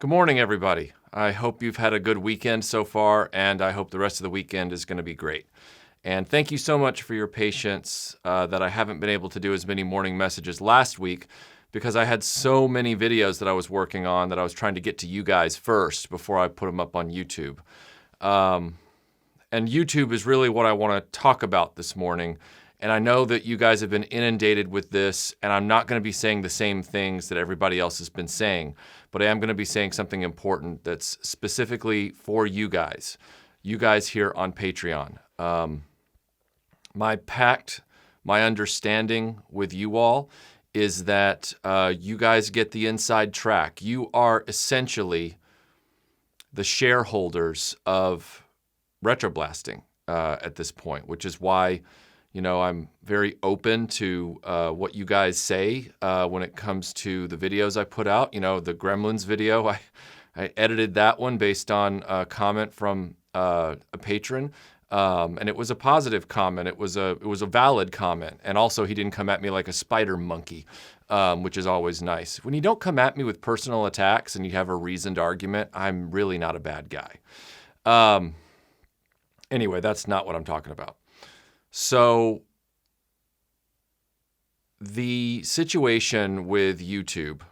Good morning, everybody. I hope you've had a good weekend so far, and I hope the rest of the weekend is going to be great. And thank you so much for your patience that I haven't been able to do as many morning messages last week because I had so many videos that I was working on that I was trying to get to you guys first before I put them up on YouTube. And YouTube is really what I want to talk about this morning. And I know that you guys have been inundated with this, and I'm not going to be saying the same things that everybody else has been saying, but I am going to be saying something important that's specifically for you guys here on Patreon. My understanding with you all is that you guys get the inside track. You are essentially the shareholders of Retroblasting at this point, which is why I'm very open to what you guys say when it comes to the videos I put out. The Gremlins video, I edited that one based on a comment from a patron, and it was a positive comment. It was a valid comment, and also he didn't come at me like a spider monkey, which is always nice. When you don't come at me with personal attacks and you have a reasoned argument, I'm really not a bad guy. Anyway, that's not what I'm talking about. So the situation with YouTube,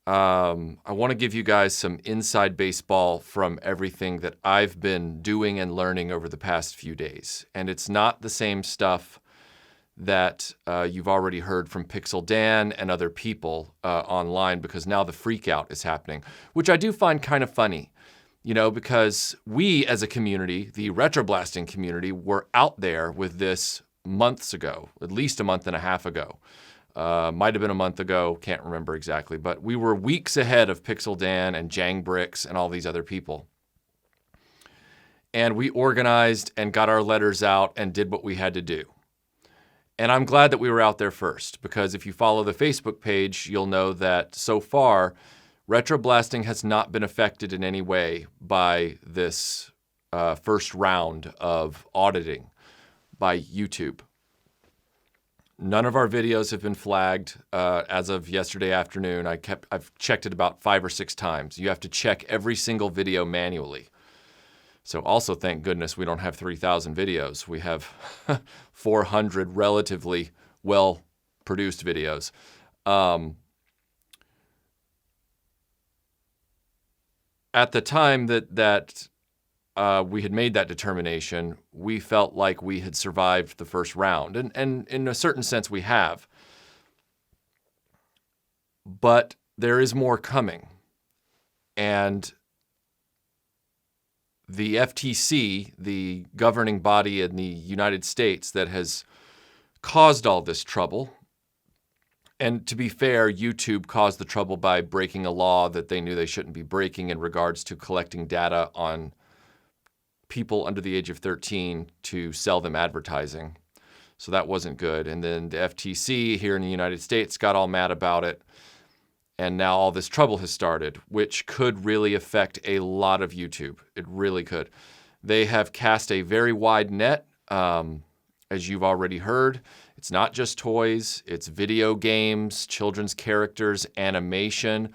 I want to give you guys some inside baseball from everything that I've been doing and learning over the past few days. And it's not the same stuff that you've already heard from Pixel Dan and other people online, because now the freak out is happening, which I do find kind of funny. Because we as a community, the Retroblasting community, were out there with this months ago, at least a month and a half ago. Might have been a month ago, can't remember exactly, but we were weeks ahead of Pixel Dan and Jang Bricks and all these other people. And we organized and got our letters out and did what we had to do. And I'm glad that we were out there first, because if you follow the Facebook page, you'll know that so far, Retroblasting has not been affected in any way by this first round of auditing by YouTube. None of our videos have been flagged as of yesterday afternoon. I've checked it about 5 or 6 times. You have to check every single video manually. So also, thank goodness we don't have 3,000 videos. We have 400 relatively well-produced videos. At the time that we had made that determination, we felt like we had survived the first round. And in a certain sense, we have. But there is more coming. And the FTC, the governing body in the United States that has caused all this trouble, and to be fair, YouTube caused the trouble by breaking a law that they knew they shouldn't be breaking in regards to collecting data on people under the age of 13 to sell them advertising. So that wasn't good. And then the FTC here in the United States got all mad about it. And now all this trouble has started, which could really affect a lot of YouTube. It really could. They have cast a very wide net, as you've already heard. It's not just toys, it's video games, children's characters, animation.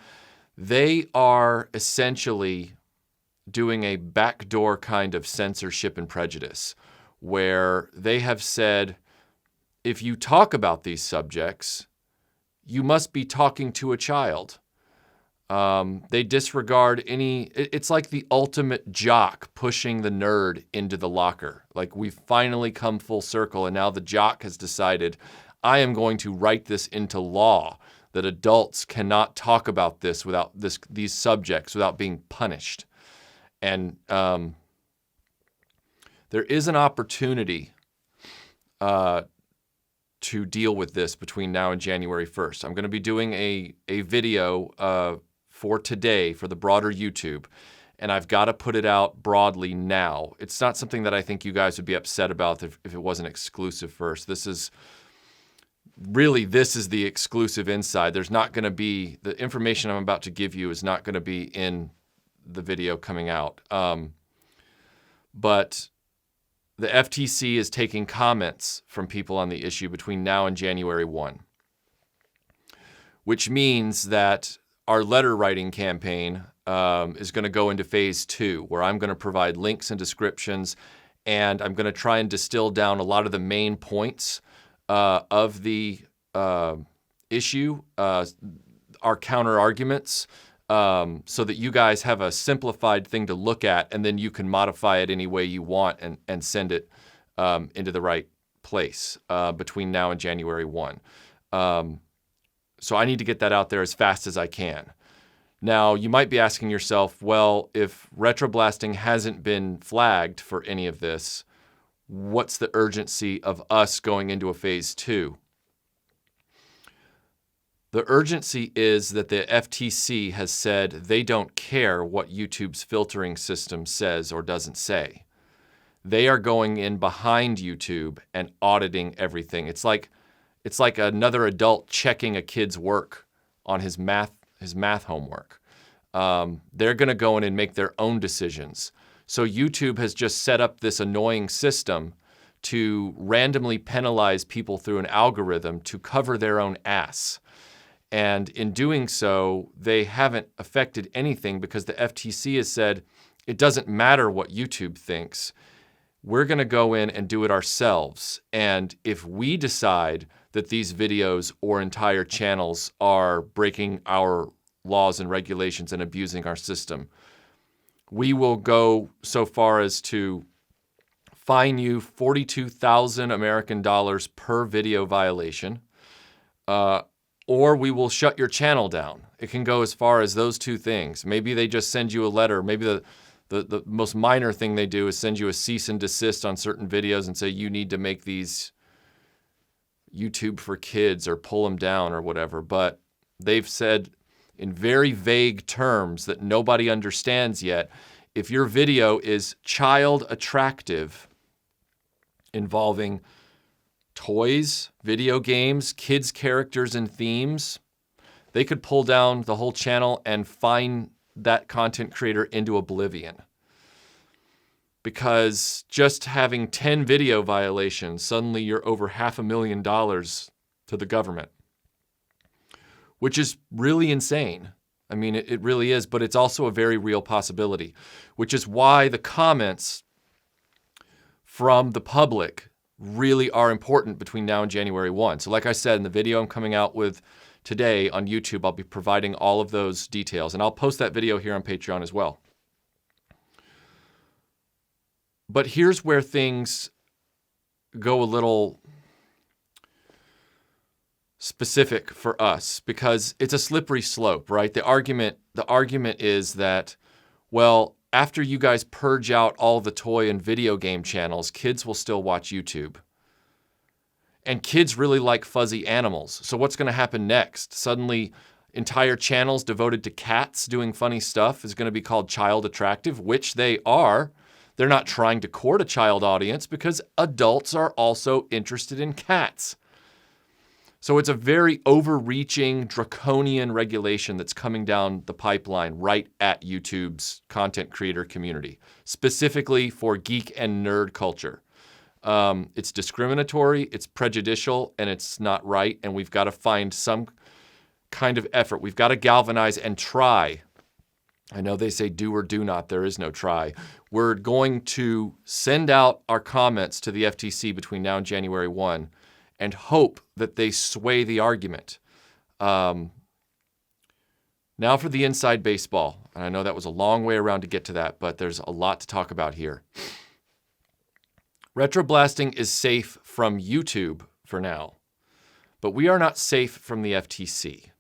They are essentially doing a backdoor kind of censorship and prejudice, where they have said, if you talk about these subjects, you must be talking to a child. They disregard it's like the ultimate jock pushing the nerd into the locker. Like, we've finally come full circle, and now the jock has decided, I am going to write this into law that adults cannot talk about this without these subjects without being punished. And there is an opportunity to deal with this between now and January 1st. I'm going to be doing a video for today for the broader YouTube, and I've got to put it out broadly now. It's not something that I think you guys would be upset about if it wasn't exclusive first. This is the exclusive inside. There's not going to be, the information I'm about to give you is not going to be in the video coming out. But the FTC is taking comments from people on the issue between now and January 1, which means that our letter writing campaign is going to go into phase 2, where I'm going to provide links and descriptions, and I'm going to try and distill down a lot of the main points of the issue, our counter arguments, so that you guys have a simplified thing to look at, and then you can modify it any way you want and send it into the right place between now and January 1. So I need to get that out there as fast as I can. Now, you might be asking yourself, well, if retroblasting hasn't been flagged for any of this, what's the urgency of us going into a phase 2? The urgency is that the FTC has said they don't care what YouTube's filtering system says or doesn't say. They are going in behind YouTube and auditing everything. It's like another adult checking a kid's work on his math homework. They're going to go in and make their own decisions. So YouTube has just set up this annoying system to randomly penalize people through an algorithm to cover their own ass. And in doing so, they haven't affected anything because the FTC has said, it doesn't matter what YouTube thinks. We're going to go in and do it ourselves. And if we decide that these videos or entire channels are breaking our laws and regulations and abusing our system, we will go so far as to fine you $42,000 American dollars per video violation, or we will shut your channel down. It can go as far as those two things. Maybe they just send you a letter. Maybe the most minor thing they do is send you a cease and desist on certain videos and say you need to make these YouTube for kids or pull them down or whatever. But they've said in very vague terms that nobody understands yet, if your video is child attractive, involving toys, video games, kids' characters and themes, they could pull down the whole channel and fine that content creator into oblivion. Because just having 10 video violations, suddenly you're over $500,000 to the government, which is really insane. I mean, it really is, but it's also a very real possibility, which is why the comments from the public really are important between now and January 1. So like I said, in the video I'm coming out with today on YouTube, I'll be providing all of those details, and I'll post that video here on Patreon as well. But here's where things go a little specific for us, because it's a slippery slope, right? The argument is that, well, after you guys purge out all the toy and video game channels, kids will still watch YouTube. And kids really like fuzzy animals. So what's going to happen next? Suddenly, entire channels devoted to cats doing funny stuff is going to be called child attractive, which they are. They're not trying to court a child audience because adults are also interested in cats. So it's a very overreaching, draconian regulation that's coming down the pipeline right at YouTube's content creator community, specifically for geek and nerd culture. It's discriminatory, it's prejudicial, and it's not right, and we've got to find some kind of effort. We've got to galvanize and try. I know they say do or do not. There is no try. We're going to send out our comments to the FTC between now and January 1 and hope that they sway the argument. Now for the inside baseball. And I know that was a long way around to get to that, but there's a lot to talk about here. Retroblasting is safe from YouTube for now, but we are not safe from the FTC.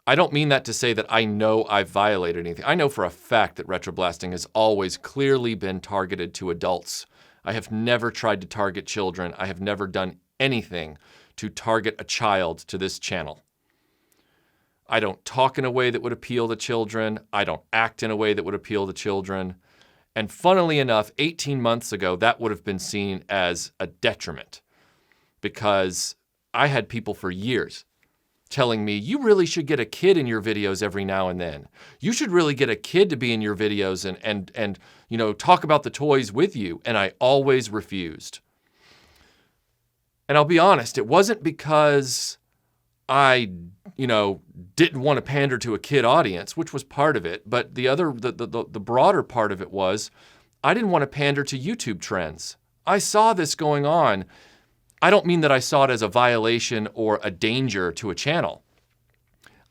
I don't mean that to say that I know I've violated anything. I know for a fact that retroblasting has always clearly been targeted to adults. I have never tried to target children. I have never done anything to target a child to this channel. I don't talk in a way that would appeal to children. I don't act in a way that would appeal to children. And funnily enough, 18 months ago, that would have been seen as a detriment, because I had people for years telling me, you really should get a kid in your videos every now and then. You should really get a kid to be in your videos and you know, talk about the toys with you. And I always refused. And I'll be honest, it wasn't because I, didn't want to pander to a kid audience, which was part of it. But the broader part of it was I didn't want to pander to YouTube trends. I saw this going on. I don't mean that I saw it as a violation or a danger to a channel.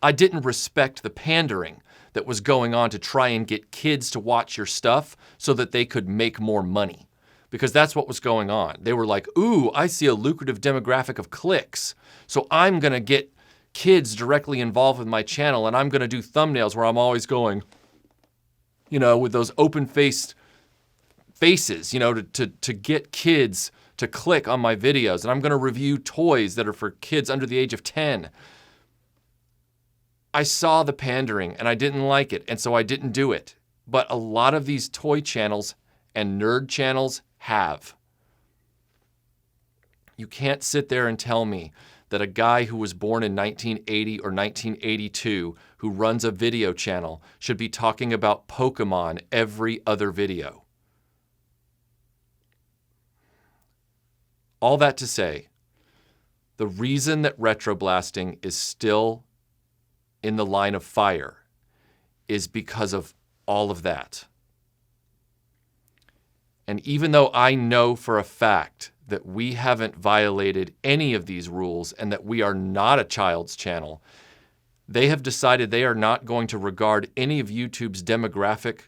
I didn't respect the pandering that was going on to try and get kids to watch your stuff so that they could make more money. Because that's what was going on. They were like, ooh, I see a lucrative demographic of clicks. So I'm going to get kids directly involved with my channel, and I'm going to do thumbnails where I'm always going, with those open-faced faces, to get kids to click on my videos. And I'm going to review toys that are for kids under the age of 10. I saw the pandering, and I didn't like it, and so I didn't do it. But a lot of these toy channels and nerd channels have. You can't sit there and tell me that a guy who was born in 1980 or 1982 who runs a video channel should be talking about Pokemon every other video. All that to say, the reason that retroblasting is still in the line of fire is because of all of that. And even though I know for a fact that we haven't violated any of these rules and that we are not a child's channel, they have decided they are not going to regard any of YouTube's demographic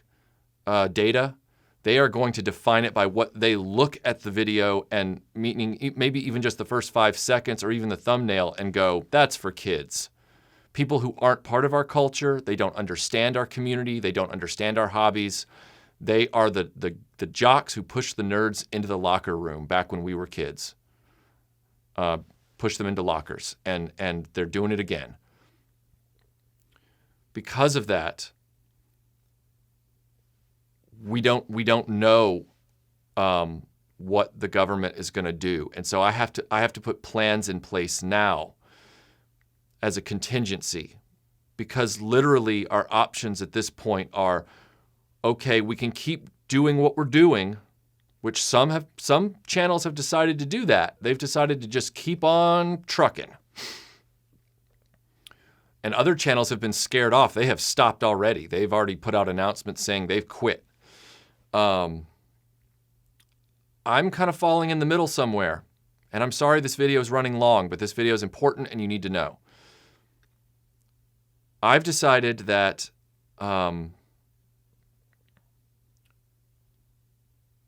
data. They are going to define it by what they look at the video, and meaning maybe even just the first 5 seconds or even the thumbnail, and go, that's for kids. People who aren't part of our culture, they don't understand our community, they don't understand our hobbies. They are the jocks who pushed the nerds into the locker room back when we were kids. Push them into lockers, and they're doing it again. Because of that, we don't know what the government is going to do, and so I have to put plans in place now as a contingency, because literally our options at this point are, okay, we can keep doing what we're doing, which some channels have decided to do that. They've decided to just keep on trucking. And other channels have been scared off. They have stopped already. They've already put out announcements saying they've quit. I'm kind of falling in the middle somewhere. And I'm sorry this video is running long, but this video is important and you need to know. I've decided that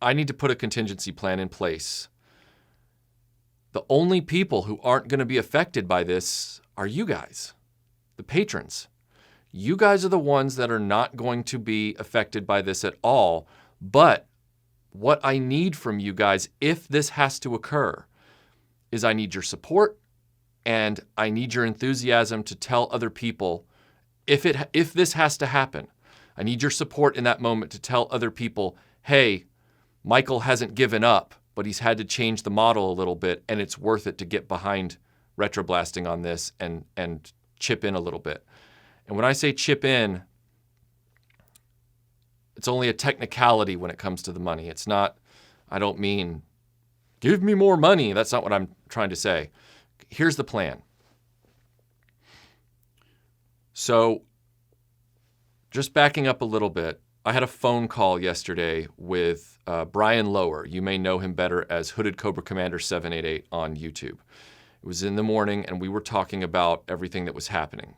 I need to put a contingency plan in place. The only people who aren't going to be affected by this are you guys, the patrons. You guys are the ones that are not going to be affected by this at all. But what I need from you guys, if this has to occur, is I need your support and I need your enthusiasm to tell other people if this has to happen. I need your support in that moment to tell other people, hey, Michael hasn't given up, but he's had to change the model a little bit, and it's worth it to get behind retroblasting on this and chip in a little bit. And when I say chip in, it's only a technicality when it comes to the money. It's not, I don't mean, give me more money. That's not what I'm trying to say. Here's the plan. So, just backing up a little bit, I had a phone call yesterday with Brian Lower. You may know him better as Hooded Cobra Commander 788 on YouTube. It was in the morning, and we were talking about everything that was happening.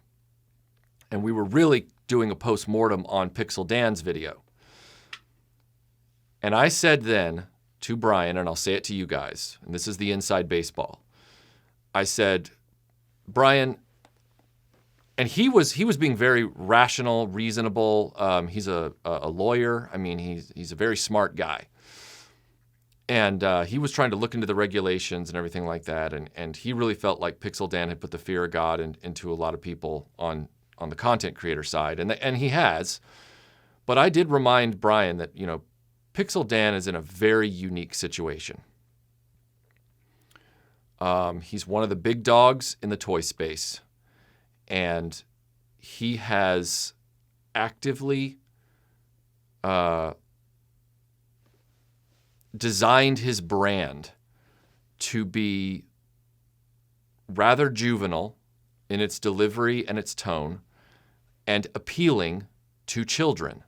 And we were really doing a post-mortem on Pixel Dan's video. And I said then to Brian, and I'll say it to you guys, and this is the inside baseball. I said, Brian, and he was being very rational, reasonable. He's a lawyer. I mean, he's a very smart guy. And he was trying to look into the regulations and everything like that. And he really felt like Pixel Dan had put the fear of God into a lot of people on the content creator side. And he has. But I did remind Brian that, Pixel Dan is in a very unique situation. He's one of the big dogs in the toy space. And he has actively designed his brand to be rather juvenile in its delivery and its tone, and appealing to children.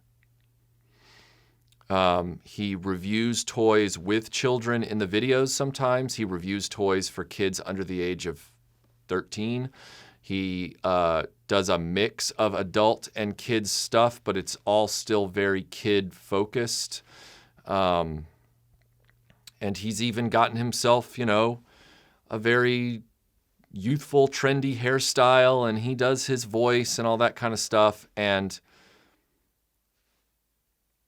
He reviews toys with children in the videos sometimes. He reviews toys for kids under the age of 13. He does a mix of adult and kids stuff, but it's all still very kid-focused. And he's even gotten himself, a very youthful, trendy hairstyle, and he does his voice and all that kind of stuff. And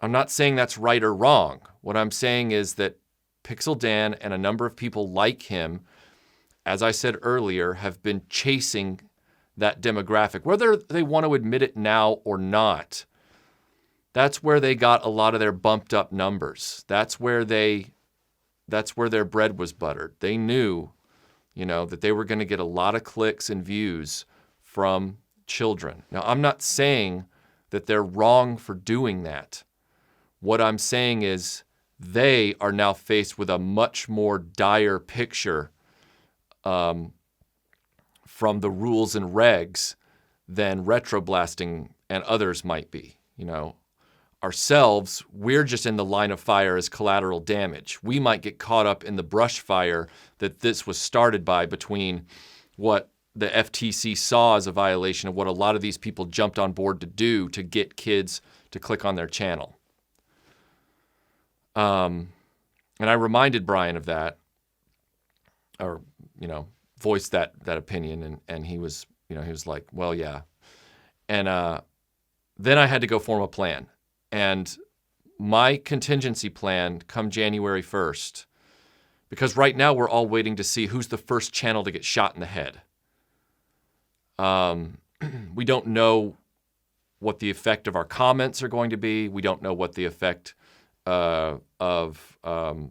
I'm not saying that's right or wrong. What I'm saying is that Pixel Dan and a number of people like him, as I said earlier, have been chasing that demographic. Whether they want to admit it now or not, that's where they got a lot of their bumped up numbers. That's where their bread was buttered. They knew, that they were going to get a lot of clicks and views from children. Now, I'm not saying that they're wrong for doing that. What I'm saying is they are now faced with a much more dire picture from the rules and regs than retroblasting and others might be. Ourselves, we're just in the line of fire as collateral damage. We might get caught up in the brush fire that this was started by between what the FTC saw as a violation of what a lot of these people jumped on board to do to get kids to click on their channel. And I reminded Brian of that, or, voiced that opinion. And he was, he was like, well, yeah. And then I had to go form a plan. And my contingency plan come January 1st, because right now we're all waiting to see who's the first channel to get shot in the head. We don't know what the effect of our comments are going to be. We don't know what the effect of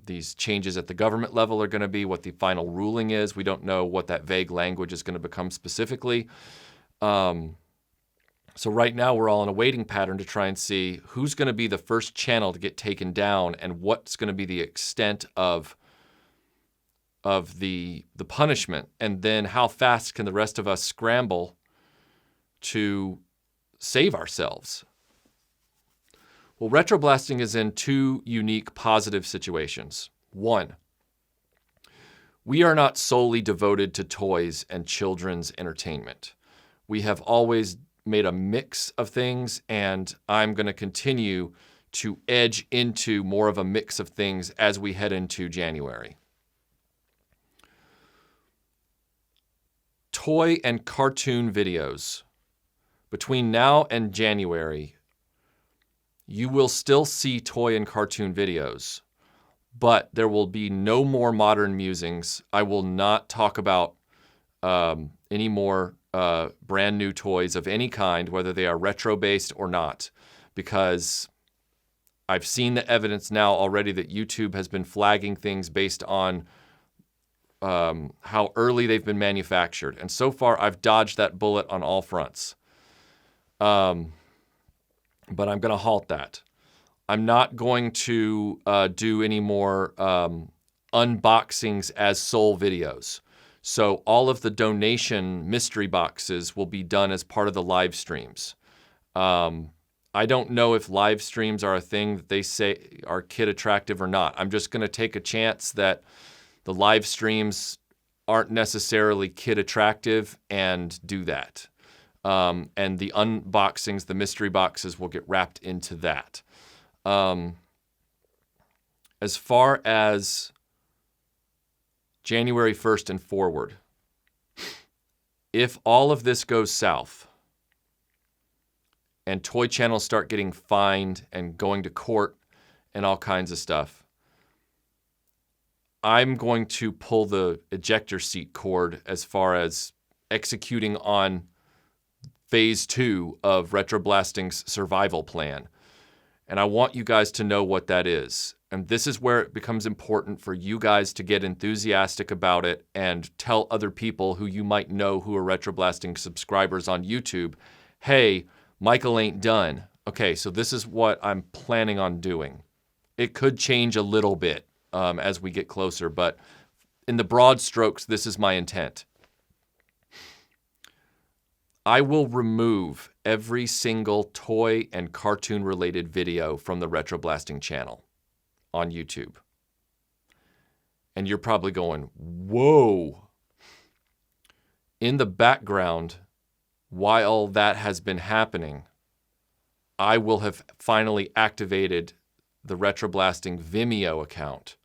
these changes at the government level are going to be, what the final ruling is. We don't know what that vague language is going to become specifically. So right now we're all in a waiting pattern to try and see who's going to be the first channel to get taken down and what's going to be the extent of the punishment, and then how fast can the rest of us scramble to save ourselves. Well, retroblasting is in two unique positive situations. One, we are not solely devoted to toys and children's entertainment. We have always made a mix of things, and I'm going to continue to edge into more of a mix of things as we head into January. Toy and cartoon videos. Between now and January, you will still see toy and cartoon videos, but there will be no more modern musings. I will not talk about any more brand new toys of any kind, whether they are retro-based or not, because I've seen the evidence now already that YouTube has been flagging things based on how early they've been manufactured. And so far, I've dodged that bullet on all fronts. But I'm going to halt that. I'm not going to do any more unboxings as sole videos. So all of the donation mystery boxes will be done as part of the live streams. I don't know if live streams are a thing that they say are kid attractive or not. I'm just going to take a chance that the live streams aren't necessarily kid attractive and do that. And the unboxings, the mystery boxes, will get wrapped into that. As far as January 1st and forward, if all of this goes south and toy channels start getting fined and going to court and all kinds of stuff, I'm going to pull the ejector seat cord as far as executing on phase 2 of retroblasting's survival plan. And I want you guys to know what that is. And this is where it becomes important for you guys to get enthusiastic about it and tell other people who you might know who are retroblasting subscribers on YouTube, hey, Michael ain't done. Okay, so this is what I'm planning on doing. It could change a little bit as we get closer, but in the broad strokes, this is my intent. I will remove every single toy and cartoon related video from the Retroblasting channel on YouTube. And you're probably going, whoa. In the background, while that has been happening, I will have finally activated the Retroblasting Vimeo account,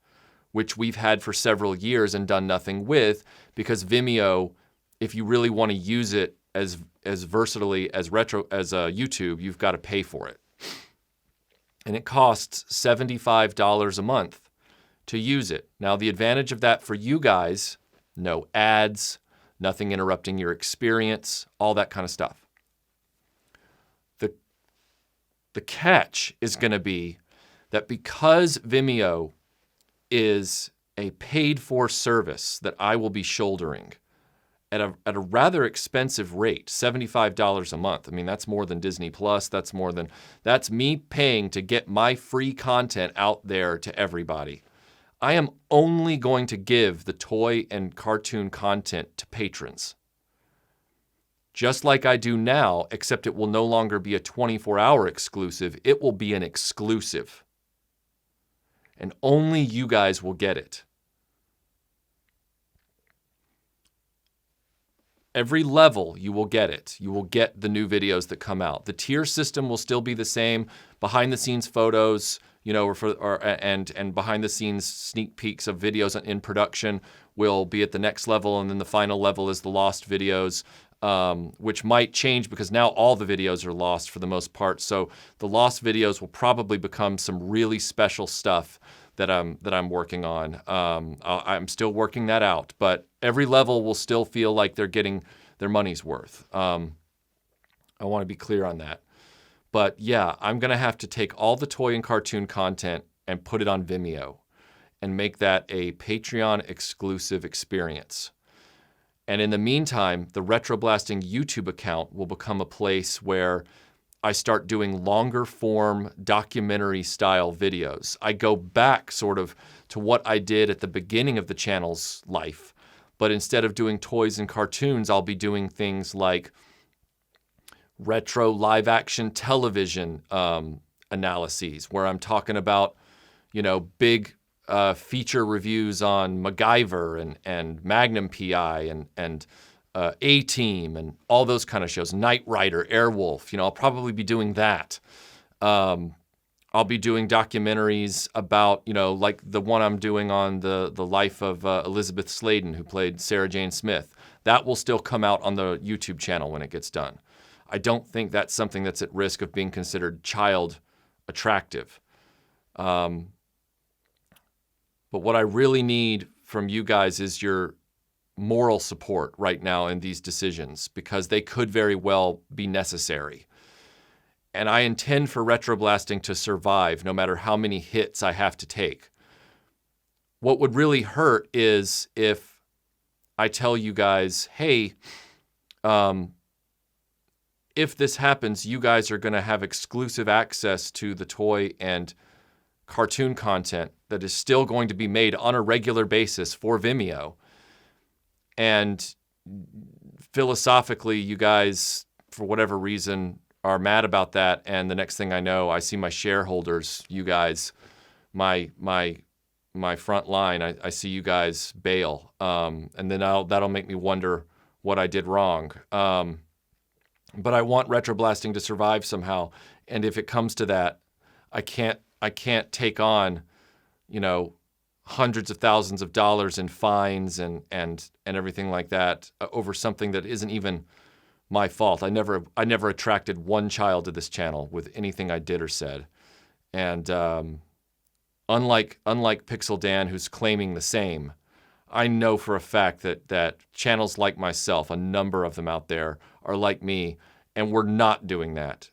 which we've had for several years and done nothing with, because Vimeo, if you really want to use it as versatilely as YouTube, you've got to pay for it. And it costs $75 a month to use it. Now, the advantage of that for you guys, no ads, nothing interrupting your experience, all that kind of stuff. The catch is going to be that because Vimeo is a paid-for service that I will be shouldering at a rather expensive rate, $75 a month. I mean, that's more than Disney Plus. That's me paying to get my free content out there to everybody. I am only going to give the toy and cartoon content to patrons. Just like I do now, except it will no longer be a 24-hour exclusive. It will be an exclusive. And only you guys will get it. Every level, you will get it. You will get the new videos that come out. The tier system will still be the same. Behind-the-scenes photos, and behind-the-scenes sneak peeks of videos in production will be at the next level, and then the final level is the lost videos, which might change because now all the videos are lost for the most part. So the lost videos will probably become some really special stuff that I'm working on. I'm still working that out, but every level will still feel like they're getting their money's worth. I want to be clear on that. But yeah, I'm going to have to take all the toy and cartoon content and put it on Vimeo and make that a Patreon exclusive experience. And in the meantime, the Retroblasting YouTube account will become a place where I start doing longer form documentary style videos. I go back sort of to what I did at the beginning of the channel's life, but instead of doing toys and cartoons, I'll be doing things like retro live action television analyses, where I'm talking about, big feature reviews on MacGyver and Magnum PI and A-Team and all those kind of shows, Knight Rider, Airwolf. I'll probably be doing that. I'll be doing documentaries about, like the one I'm doing on the life of Elizabeth Sladen, who played Sarah Jane Smith. That will still come out on the YouTube channel when it gets done. I don't think that's something that's at risk of being considered child attractive. But what I really need from you guys is your moral support right now in these decisions, because they could very well be necessary. And I intend for Retroblasting to survive no matter how many hits I have to take. What would really hurt is if I tell you guys, hey, if this happens, you guys are going to have exclusive access to the toy and cartoon content that is still going to be made on a regular basis for Vimeo. And philosophically, you guys, for whatever reason, are mad about that. And the next thing I know, I see my shareholders, you guys, my front line, I see you guys bail. And then that'll make me wonder what I did wrong. But I want Retroblasting to survive somehow. And if it comes to that, I can't take on, hundreds of thousands of dollars in fines and everything like that over something that isn't even my fault. I never attracted one child to this channel with anything I did or said. And unlike Pixel Dan, who's claiming the same, I know for a fact that channels like myself, a number of them out there, are like me, and we're not doing that.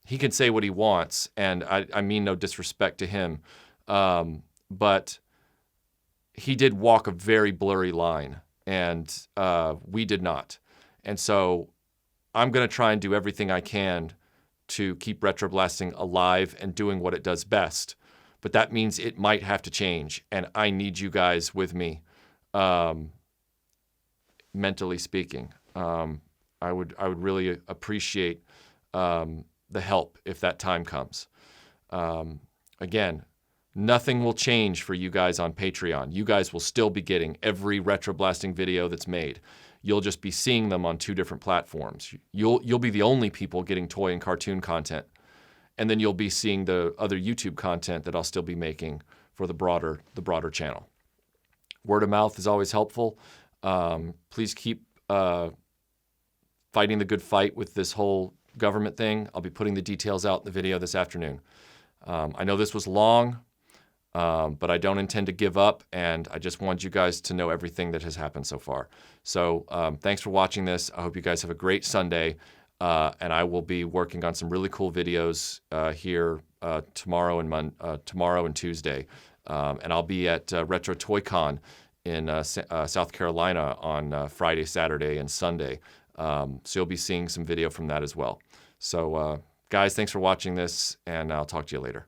He can say what he wants, and I mean no disrespect to him, but he did walk a very blurry line, and we did not. And so I'm going to try and do everything I can to keep Retroblasting alive and doing what it does best. But that means it might have to change, and I need you guys with me, mentally speaking. I would really appreciate the help if that time comes. Again, nothing will change for you guys on Patreon. You guys will still be getting every retroblasting video that's made. You'll just be seeing them on 2 different platforms. You'll be the only people getting toy and cartoon content, and then you'll be seeing the other YouTube content that I'll still be making for the broader channel. Word of mouth is always helpful. Please keep fighting the good fight with this whole government thing. I'll be putting the details out in the video this afternoon. I know this was long, but I don't intend to give up, and I just want you guys to know everything that has happened so far. So thanks for watching this. I hope you guys have a great Sunday, and I will be working on some really cool videos here tomorrow and Tuesday. And I'll be at Retro Toy Con in South Carolina on Friday, Saturday, and Sunday. So you'll be seeing some video from that as well. So guys, thanks for watching this, and I'll talk to you later.